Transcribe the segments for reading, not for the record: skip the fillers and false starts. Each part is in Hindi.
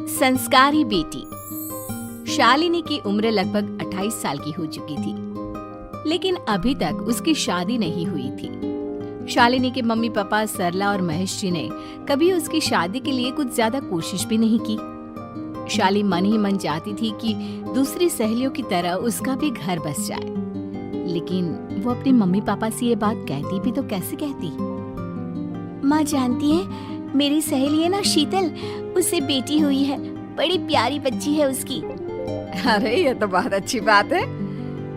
संस्कारी बेटी। शालिनी की उम्र लगभग 28 साल की हो चुकी थी, लेकिन अभी तक उसकी शादी नहीं हुई थी। शालिनी के मम्मी पापा सरला और महेश जी ने कभी उसकी शादी के लिए कुछ ज्यादा कोशिश भी नहीं की। शाली मन ही मन चाहती थी कि दूसरी सहेलियों की तरह उसका भी घर बस जाए, लेकिन वो अपने मम्मी पापा से ये बात कहती भी तो कैसे कहती। माँ जानती है, मेरी सहेली है ना शीतल, उससे बेटी हुई है, बड़ी प्यारी बच्ची है उसकी। अरे ये तो बहुत अच्छी बात है।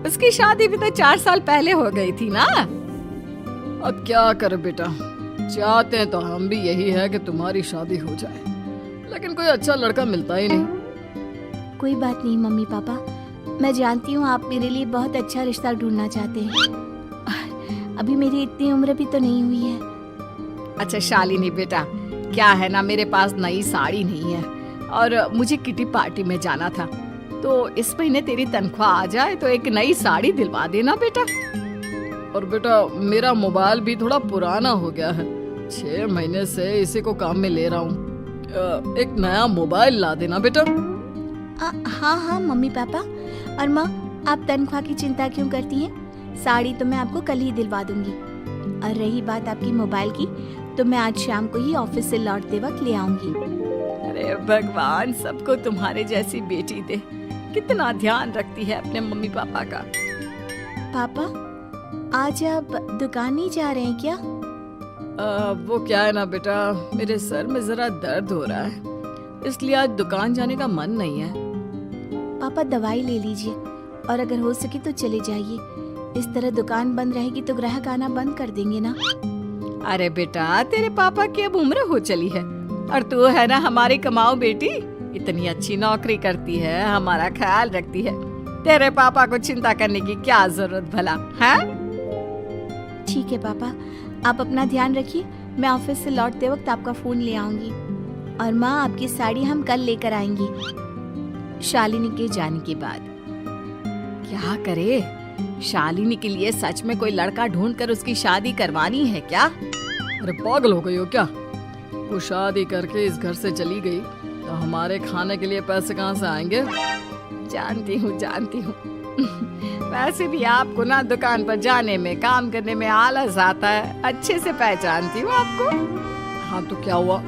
उसकी शादी भी तो 4 साल पहले हो गई थी ना। अब क्या करे बेटा, चाहते हैं तो हम भी यही है कि तुम्हारी शादी हो जाए, लेकिन कोई अच्छा लड़का मिलता ही नहीं। कोई बात नहीं मम्मी पापा, मैं जानती हूँ आप मेरे लिए बहुत अच्छा रिश्ता ढूंढना चाहते हैं। अभी मेरी इतनी उम्र भी तो नहीं हुई है। अच्छा शालिनी बेटा, क्या है ना, मेरे पास नई साड़ी नहीं है और मुझे किटी पार्टी में जाना था, तो इस महीने तेरी तनख्वाह आ जाए तो एक नई साड़ी दिलवा देना बेटा। और बेटा मेरा मोबाइल भी थोड़ा पुराना हो गया है, 6 महीने से इसी को काम में ले रहा हूँ। एक नया मोबाइल ला देना बेटा। हाँ हाँ मम्मी पापा। और माँ, आप तनख्वाह की चिंता क्यों करती हैं? साड़ी तो मैं आपको कल ही दिलवा दूंगी। और रही बात आपकी मोबाइल की, तो मैं आज शाम को ही ऑफिस से लौटते वक्त ले आऊंगी। अरे भगवान सबको तुम्हारे जैसी बेटी दे, कितना ध्यान रखती है अपने मम्मी पापा का। पापा, आज आप दुकान नहीं जा रहे हैं क्या? वो क्या है ना बेटा, मेरे सर में जरा दर्द हो रहा है, इसलिए आज दुकान जाने का मन नहीं है। पापा दवाई ले लीजिए, और अगर हो सके तो चले जाइए। इस तरह दुकान बंद रहेगी तो ग्राहक आना बंद कर देंगे ना। अरे बेटा, तेरे पापा की अब उम्र हो चली है, और तू है ना हमारी कमाऊ बेटी, इतनी अच्छी नौकरी करती है, हमारा ख्याल रखती है, तेरे पापा को चिंता करने की क्या जरूरत भला है? ठीक है पापा, आप अपना ध्यान रखिए। मैं ऑफिस से लौटते वक्त आपका फोन ले आऊंगी। और माँ, आपकी साड़ी हम कल लेकर आएंगी। शालिनी के जाने के बाद क्या करे, शालिनी के लिए सच में कोई लड़का ढूंढकर उसकी शादी करवानी है क्या? अरे पागल हो गई हो क्या? वो शादी करके इस घर से चली गई तो हमारे खाने के लिए पैसे कहाँ से आएंगे? जानती हूँ वैसे भी आपको ना दुकान पर जाने में, काम करने में आलस आता है, अच्छे से पहचानती हूँ आपको। हाँ तो क्या हुआ,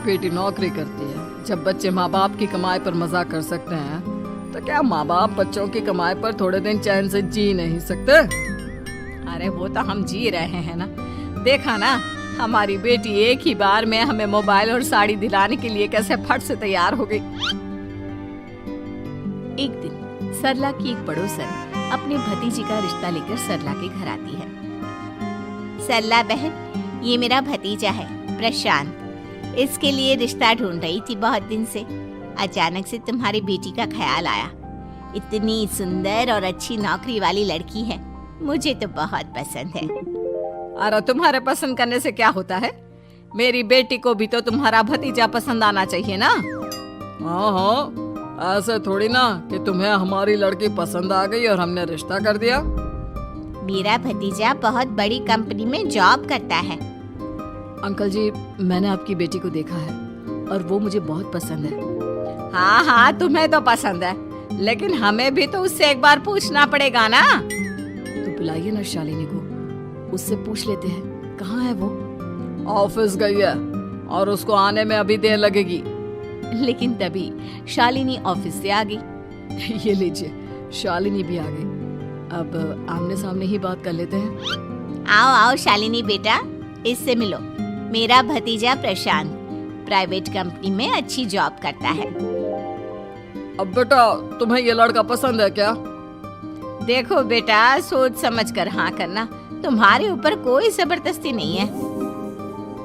बेटी नौकरी करती है, जब बच्चे माँ बाप की कमाई पर मजाक कर सकते हैं, तो क्या माँ बाप बच्चों की कमाई पर थोड़े दिन चैन से जी नहीं सकते? अरे वो तो हम जी रहे हैं ना, देखा ना हमारी बेटी एक ही बार में हमें मोबाइल और साड़ी दिलाने के लिए कैसे फट से तैयार हो गई। एक दिन सरला की एक पड़ोसन अपने भतीजी का रिश्ता लेकर सरला के घर आती है। सरला बहन, ये मेरा भतीजा है प्रशांत, इसके लिए रिश्ता ढूंढ रही थी बहुत दिन से। अचानक से तुम्हारी बेटी का ख्याल आया। इतनी सुंदर और अच्छी नौकरी वाली लड़की है, मुझे तो बहुत पसंद है। अरे तुम्हारे पसंद करने से क्या होता है, मेरी बेटी को भी तो तुम्हारा भतीजा पसंद आना चाहिए ना। हाँ, ऐसे थोड़ी ना कि तुम्हें हमारी लड़की पसंद आ गई और हमने रिश्ता कर दिया। मेरा भतीजा बहुत बड़ी कंपनी में जॉब करता है। अंकल जी, मैंने आपकी बेटी को देखा है और वो मुझे बहुत पसंद है। हाँ, तुम्हें तो पसंद है, लेकिन हमें भी तो उससे एक बार पूछना पड़ेगा ना। तो बुलाइए ना शालिनी को, उससे पूछ लेते हैं कहाँ है वो। ऑफिस गई है और उसको आने में अभी देर लगेगी। लेकिन तभी शालिनी ऑफिस से आ गई। ये लीजिए, शालिनी भी आ गई। अब आमने सामने ही बात कर लेते हैं। आओ आओ शालिनी बेटा, इससे मिलो। मेरा भतीजा प्रशांत प्राइवेट कंपनी में अच्छी जॉब करता है। अब बेटा, तुम्हें ये लड़का पसंद है क्या? देखो बेटा, सोच समझ कर हाँ करना, तुम्हारे ऊपर कोई जबरदस्ती नहीं है।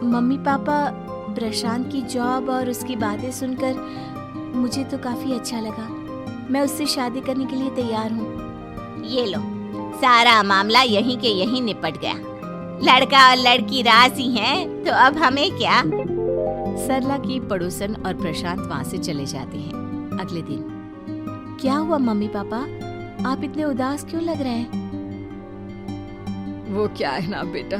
मम्मी पापा, प्रशांत की जॉब और उसकी बातें सुनकर मुझे तो काफी अच्छा लगा। मैं उससे शादी करने के लिए तैयार हूँ। ये लो, सारा मामला यहीं के यहीं निपट गया। लड़का और लड़की राजी हैं, तो अब हमें क्या। सरला की पड़ोसन और प्रशांत वहाँ से चले जाते हैं। अगले दिन, क्या हुआ मम्मी पापा, आप इतने उदास क्यों लग रहे हैं? वो क्या है ना बेटा,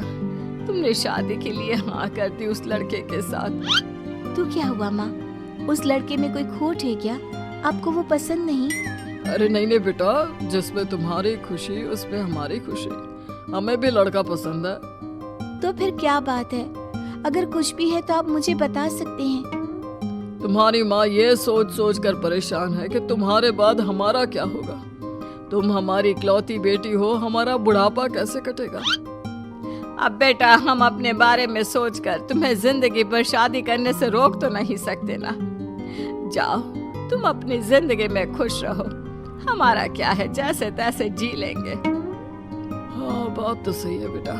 तुमने शादी के लिए हाँ कर दी उस लड़के के साथ। तो क्या हुआ माँ, उस लड़के में कोई खोट है क्या? आपको वो पसंद नहीं? अरे नहीं नहीं बेटा, जिसमें तुम्हारी खुशी उसमें हमारी खुशी। हमें भी लड़का पसंद है। तो फिर क्या बात है? अगर कुछ भी है तो आप मुझे बता सकते हैं। तुम्हारी माँ ये सोच सोच कर परेशान है कि तुम्हारे बाद हमारा क्या होगा। तुम हमारी इकलौती बेटी हो, हमारा बुढ़ापा कैसे कटेगा। अब बेटा, हम अपने बारे में सोचकर तुम्हें जिंदगी भर शादी करने से रोक तो नहीं सकते ना। जाओ, तुम अपनी जिंदगी में खुश रहो, हमारा क्या है, जैसे तैसे जी लेंगे। हाँ, बात तो सही है बेटा।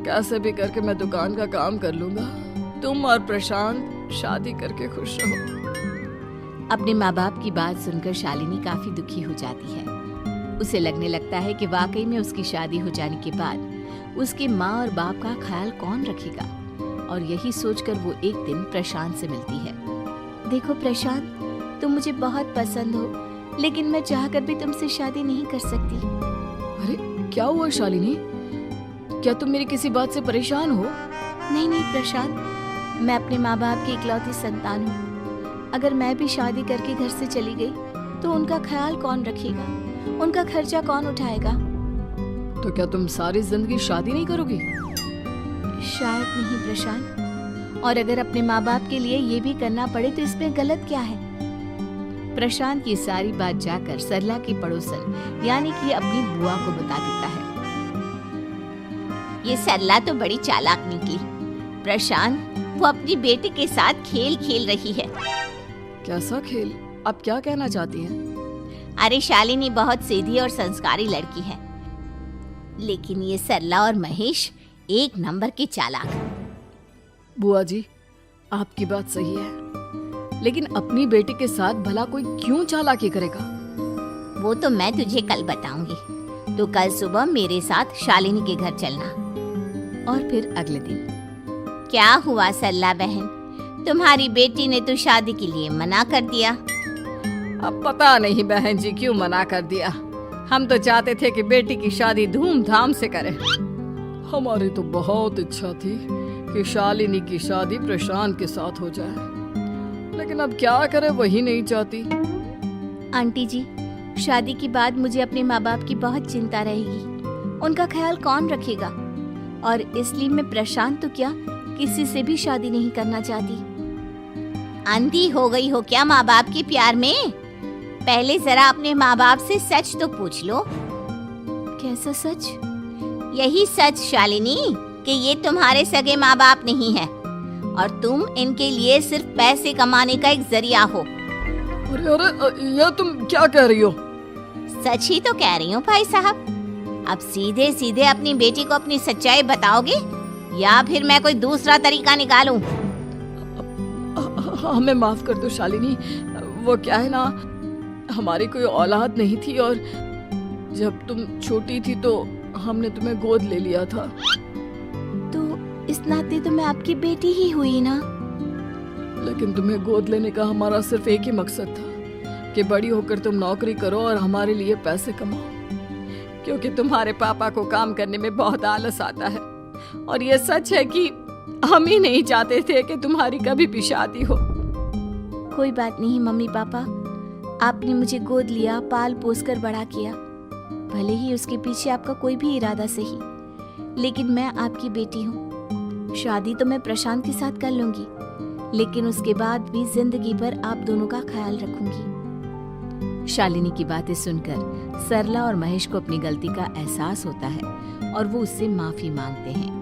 कैसे भी करके मैं दुकान का काम कर लूंगा। तुम और प्रशांत शादी करके खुश रहो। अपने माँ बाप की बात सुनकर शालिनी काफी दुखी हो जाती है। उसे लगने लगता है कि वाकई में उसकी शादी हो जाने के बाद उसकी माँ और बाप का ख्याल कौन रखेगा। और यही सोचकर वो एक दिन प्रशांत से मिलती है। देखो प्रशांत, तुम मुझे बहुत पसंद हो, लेकिन मैं चाहकर भी तुमसे शादी नहीं कर सकती। अरे क्या हुआ शालिनी? क्या तुम मेरी किसी बात से परेशान हो? नहीं नहीं प्रशांत, मैं अपने माँ बाप की इकलौती संतान हूँ। अगर मैं भी शादी करके घर से चली गई तो उनका ख्याल कौन रखेगा, उनका खर्चा कौन उठाएगा। तो क्या तुम सारी जिंदगी शादी नहीं करोगी? शायद नहीं प्रशांत, और अगर अपने माँ बाप के लिए ये भी करना पड़े तो इसमें गलत क्या है। प्रशांत की सारी बात जाकर सरला की पड़ोसन यानी कि अपनी बुआ को बता देता है। ये सरला तो बड़ी चालाक निकली। प्रशांत, वो अपनी बेटी के साथ खेल खेल रही है। कैसा खेल? आप क्या कहना चाहती हैं? अरे शालिनी बहुत सीधी और संस्कारी लड़की है, लेकिन ये सरला और महेश एक नंबर के चालाक। बुआ जी, आपकी बात सही है, लेकिन अपनी बेटी के साथ भला कोई क्यों चालाकी करेगा? वो तो मैं तुझे कल बताऊंगी। तो कल सुबह मेरे साथ शालिनी के घर चलना। और फिर अगले दिन। क्या हुआ सरला बहन, तुम्हारी बेटी ने तो शादी के लिए मना कर दिया। अब पता नहीं बहन जी क्यों मना कर दिया। हम तो चाहते थे कि बेटी की शादी धूमधाम से करें। हमारी तो बहुत इच्छा थी कि शालिनी की शादी प्रशांत के साथ हो जाए, लेकिन अब क्या करें, वही नहीं चाहती। आंटी जी, शादी के बाद मुझे अपने माँ बाप की बहुत चिंता रहेगी। उनका ख्याल कौन रखेगा, और इसलिए मैं प्रशांत तो क्या किसी से भी शादी नहीं करना चाहती। अंधी हो गई हो क्या माँ बाप के प्यार में? पहले जरा अपने माँ बाप से सच तो पूछ लो। कैसा सच? यही सच शालिनी कि ये तुम्हारे सगे माँ बाप नहीं है और तुम इनके लिए सिर्फ पैसे कमाने का एक जरिया हो। अरे अरे, ये तुम क्या कह रही हो? सच ही तो कह रही हूँ भाई साहब। अब सीधे सीधे अपनी बेटी को अपनी सच्चाई बताओगे या फिर मैं कोई दूसरा तरीका निकालूं? हमें माफ कर दो शालिनी। वो क्या है ना, हमारी कोई औलाद नहीं थी और जब तुम छोटी थी तो हमने तुम्हें गोद ले लिया था। तो इस नाते तो मैं आपकी बेटी ही हुई ना। लेकिन तुम्हें गोद लेने का हमारा सिर्फ एक ही मकसद था कि बड़ी होकर तुम नौकरी करो और हमारे लिए पैसे कमाओ, क्योंकि तुम्हारे पापा को काम करने में बहुत आलस आता है। और ये सच है कि हम ही नहीं चाहते थे कि तुम्हारी कभी भी शादी हो। कोई बात नहीं मम्मी पापा, आपने मुझे गोद लिया, पाल पोस कर बड़ा किया। भले ही उसके पीछे आपका कोई भी इरादा सही, लेकिन मैं आपकी बेटी हूँ। शादी तो मैं प्रशांत के साथ कर लूंगी, लेकिन उसके बाद भी जिंदगी भर आप दोनों का ख्याल रखूंगी। शालिनी की बातें सुनकर सरला और महेश को अपनी गलती का एहसास होता है और वो उससे माफी मांगते हैं।